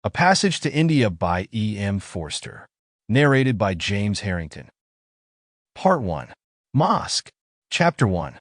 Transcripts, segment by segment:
A Passage to India by E.M. Forster. Narrated by James Harrington. Part 1. Mosque. Chapter 1.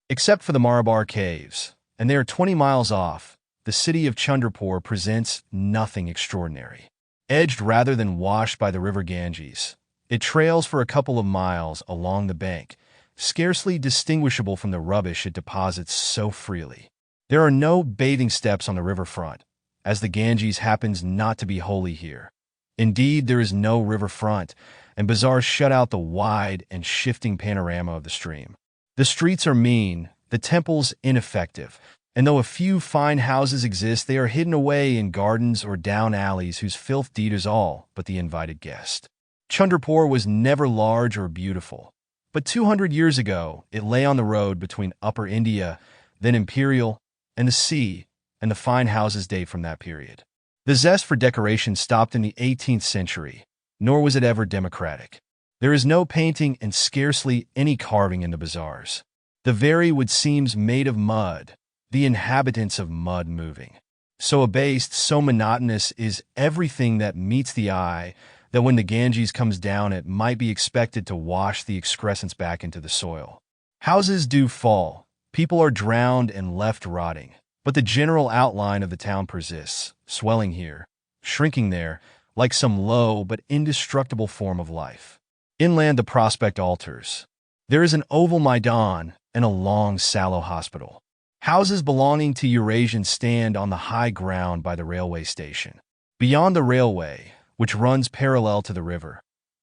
Except for the Marabar Caves, and they are 20 miles off, the city of Chandrapur presents nothing extraordinary. Edged rather than washed by the river Ganges, it trails for a couple of miles along the bank, scarcely distinguishable from the rubbish it deposits so freely. There are no bathing steps on the riverfront, as the Ganges happens not to be holy here. Indeed, there is no riverfront, and bazaars shut out the wide and shifting panorama of the stream. The streets are mean, the temples ineffective, and though a few fine houses exist, they are hidden away in gardens or down alleys whose filth deters all but the invited guest. Chandrapur was never large or beautiful, but 200 years ago it lay on the road between Upper India, then Imperial, and the sea, and the fine houses date from that period. The zest for decoration stopped in the 18th century, nor was it ever democratic. There is no painting and scarcely any carving in the bazaars. The very wood seems made of mud, the inhabitants of mud moving. So abased, so monotonous is everything that meets the eye that when the Ganges comes down it might be expected to wash the excrescence back into the soil. Houses do fall, people are drowned and left rotting. But the general outline of the town persists, swelling here, shrinking there, like some low but indestructible form of life. Inland the prospect alters. There is an oval Maidan and a long, sallow hospital. Houses belonging to Eurasians stand on the high ground by the railway station. Beyond the railway, which runs parallel to the river,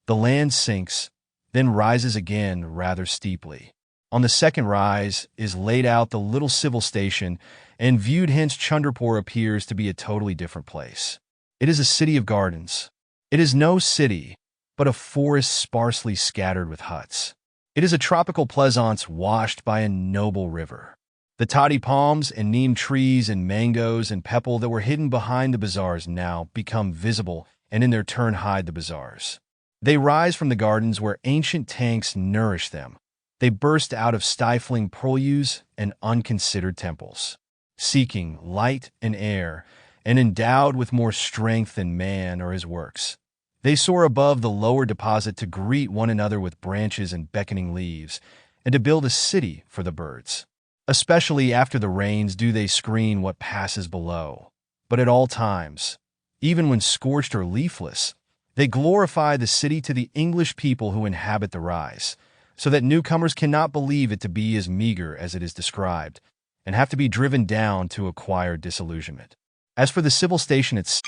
the land sinks, then rises again rather steeply. On the second rise is laid out the little civil station, and viewed hence Chandrapur appears to be a totally different place. It is a city of gardens. It is no city, but a forest sparsely scattered with huts. It is a tropical pleasaunce washed by a noble river. The toddy palms and neem trees and mangoes and peppal that were hidden behind the bazaars now become visible and in their turn hide the bazaars. They rise from the gardens where ancient tanks nourish them. They burst out of stifling purlieus and unconsidered temples. Seeking light and air, and endowed with more strength than man or his works, they soar above the lower deposit to greet one another with branches and beckoning leaves, and to build a city for the birds. Especially after the rains do they screen what passes below. But at all times, even when scorched or leafless, they glorify the city to the English people who inhabit the rise, so that newcomers cannot believe it to be as meager as it is described, and have to be driven down to acquire disillusionment. As for the civil station itself,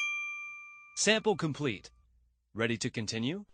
Sample complete. Ready to continue?